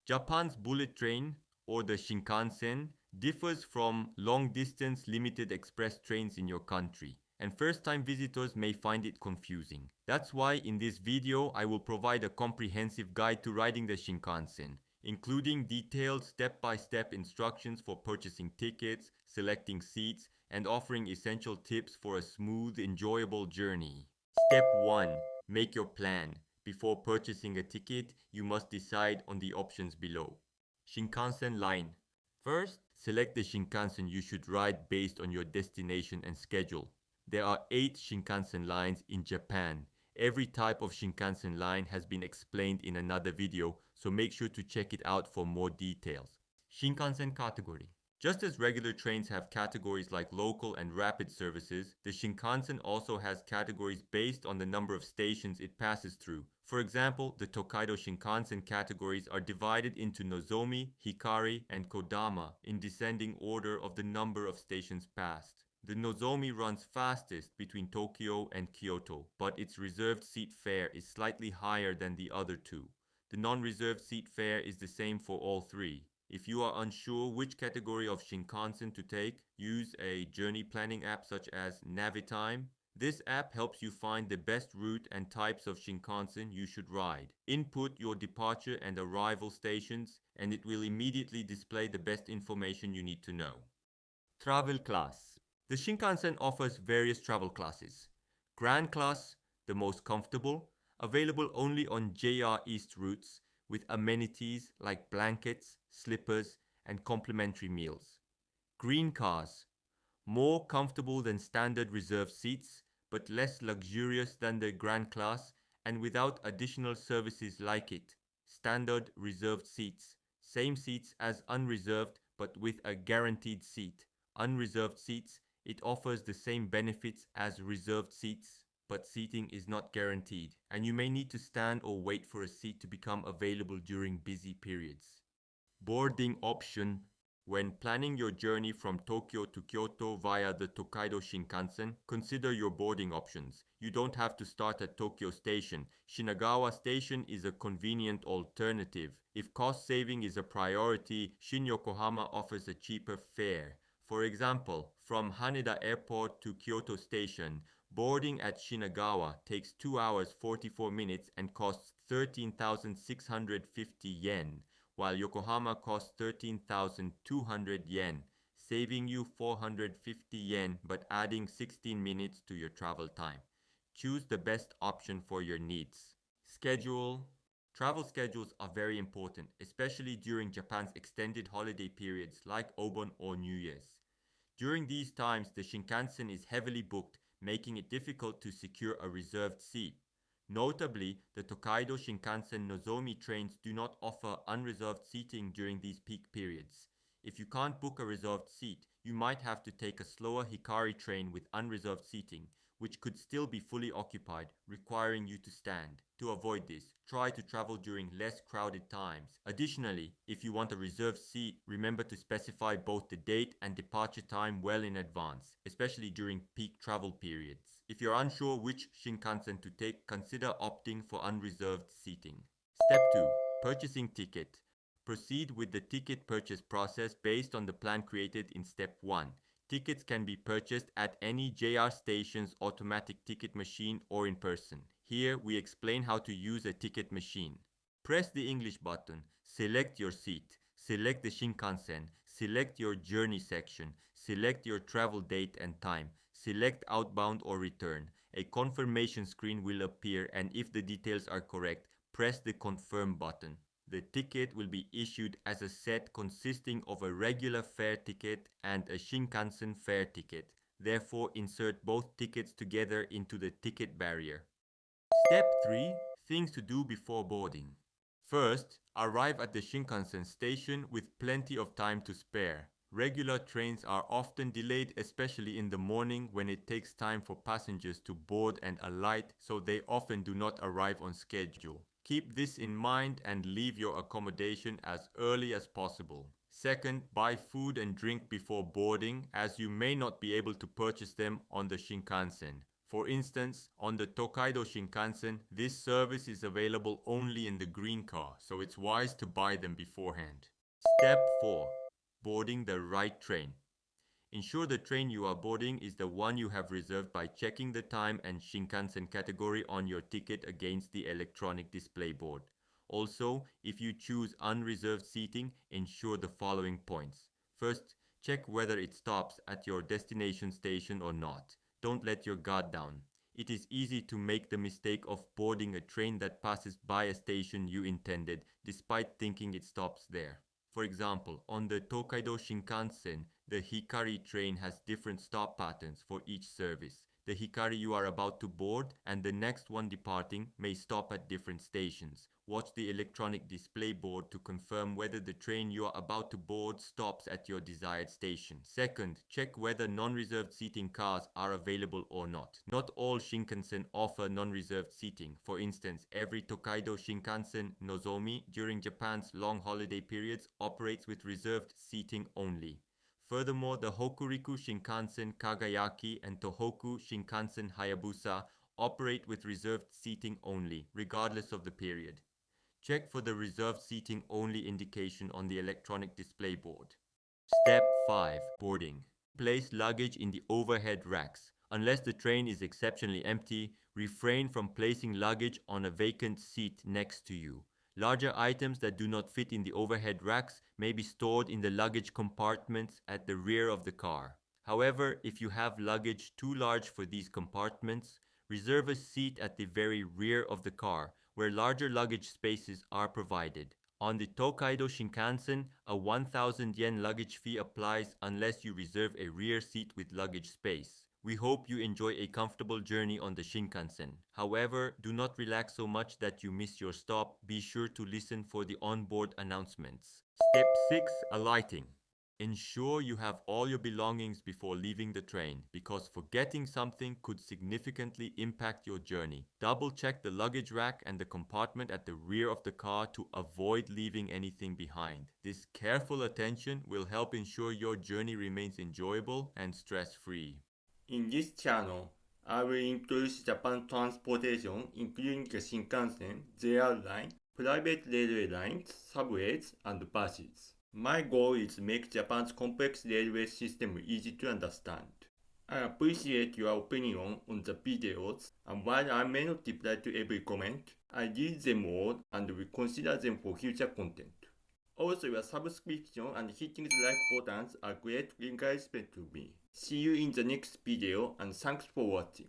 Japan's bullet train, or the Shinkansen, differs from long-distance limited express trains in your country, and first-time visitors may find it confusing. That's why in this video I will provide a comprehensive guide to riding the Shinkansen, including detailed step-by-step instructions for purchasing tickets, selecting seats, and offering essential tips for a smooth, enjoyable journey. Step 1. Make your plan. Before purchasing a ticket, you must decide on the options below. Shinkansen line. First, select the Shinkansen you should ride based on your destination and schedule. There are 8 Shinkansen lines in Japan. Every type of Shinkansen line has been explained in another video, so make sure to check it out for more details. Shinkansen category. Just as regular trains have categories like local and rapid services, the Shinkansen also has categories based on the number of stations it passes through. For example, the Tokaido Shinkansen categories are divided into Nozomi, Hikari, and Kodama in descending order of the number of stations passed. The Nozomi runs fastest between Tokyo and Kyoto, but its reserved seat fare is slightly higher than the other two. The non-reserved seat fare is the same for all three. If you are unsure which category of Shinkansen to take, use a journey planning app such as Navitime. This app helps you find the best route and types of Shinkansen you should ride. Input your departure and arrival stations, and it will immediately display the best information you need to know. Travel class. The Shinkansen offers various travel classes. Grand class, the most comfortable, available only on JR East routes, with amenities like blankets, slippers, and complimentary meals. Green cars, more comfortable than standard reserved seats, but less luxurious than the Grand Class and without additional services like it. Standard reserved seats, same seats as unreserved but with a guaranteed seat. Unreserved seats, it offers the same benefits as reserved seats, but seating is not guaranteed, and you may need to stand or wait for a seat to become available during busy periods. Boarding option. When planning your journey from Tokyo to Kyoto via the Tokaido Shinkansen, consider your boarding options. You don't have to start at Tokyo Station. Shinagawa Station is a convenient alternative. If cost saving is a priority, Shin Yokohama offers a cheaper fare. For example, from Haneda Airport to Kyoto Station, boarding at Shinagawa takes 2 hours 44 minutes and costs 13,650 yen, while Yokohama costs 13,200 yen, saving you 450 yen but adding 16 minutes to your travel time. Choose the best option for your needs. Schedule. Travel schedules are very important, especially during Japan's extended holiday periods like Obon or New Year's. During these times, the Shinkansen is heavily booked, making it difficult to secure a reserved seat. Notably, the Tokaido Shinkansen Nozomi trains do not offer unreserved seating during these peak periods. If you can't book a reserved seat, you might have to take a slower Hikari train with unreserved seating, which could still be fully occupied, requiring you to stand. To avoid this, try to travel during less crowded times. Additionally, if you want a reserved seat, remember to specify both the date and departure time well in advance, especially during peak travel periods. If you're unsure which Shinkansen to take, consider opting for unreserved seating. Step 2. Purchasing ticket. Proceed with the ticket purchase process based on the plan created in Step 1. Tickets can be purchased at any JR station's automatic ticket machine or in person. Here we explain how to use a ticket machine. Press the English button, select your seat, select the Shinkansen, select your journey section, select your travel date and time, select outbound or return. A confirmation screen will appear, and if the details are correct, press the confirm button. The ticket will be issued as a set consisting of a regular fare ticket and a Shinkansen fare ticket. Therefore, insert both tickets together into the ticket barrier. Step 3. Things to do before boarding. First, arrive at the Shinkansen station with plenty of time to spare. Regular trains are often delayed, especially in the morning when it takes time for passengers to board and alight, so they often do not arrive on schedule. Keep this in mind and leave your accommodation as early as possible. Second, buy food and drink before boarding, as you may not be able to purchase them on the Shinkansen. For instance, on the Tokaido Shinkansen, this service is available only in the green car, so it's wise to buy them beforehand. Step 4. Boarding the right train. Ensure the train you are boarding is the one you have reserved by checking the time and Shinkansen category on your ticket against the electronic display board. Also, if you choose unreserved seating, ensure the following points. First, check whether it stops at your destination station or not. Don't let your guard down. It is easy to make the mistake of boarding a train that passes by a station you intended, despite thinking it stops there. For example, on the Tokaido Shinkansen, the Hikari train has different stop patterns for each service. The Hikari you are about to board and the next one departing may stop at different stations. Watch the electronic display board to confirm whether the train you are about to board stops at your desired station. Second, check whether non-reserved seating cars are available or not. Not all Shinkansen offer non-reserved seating. For instance, every Tokaido Shinkansen Nozomi during Japan's long holiday periods operates with reserved seating only. Furthermore, the Hokuriku Shinkansen Kagayaki and Tohoku Shinkansen Hayabusa operate with reserved seating only, regardless of the period. Check for the reserved seating only indication on the electronic display board. Step 5. Boarding. Place luggage in the overhead racks. Unless the train is exceptionally empty, refrain from placing luggage on a vacant seat next to you. Larger items that do not fit in the overhead racks may be stored in the luggage compartments at the rear of the car. However, if you have luggage too large for these compartments, reserve a seat at the very rear of the car, where larger luggage spaces are provided. On the Tokaido Shinkansen, a 1,000 yen luggage fee applies unless you reserve a rear seat with luggage space. We hope you enjoy a comfortable journey on the Shinkansen. However, do not relax so much that you miss your stop. Be sure to listen for the onboard announcements. Step 6. Alighting. Ensure you have all your belongings before leaving the train, because forgetting something could significantly impact your journey. Double check the luggage rack and the compartment at the rear of the car to avoid leaving anything behind. This careful attention will help ensure your journey remains enjoyable and stress-free. In this channel, I will introduce Japan transportation, including the Shinkansen, JR line, private railway lines, subways, and buses. My goal is to make Japan's complex railway system easy to understand. I appreciate your opinion on the videos, and while I may not reply to every comment, I read them all and will consider them for future content. Also, your subscription and hitting the like buttons are great encouragement to me. See you in the next video and thanks for watching.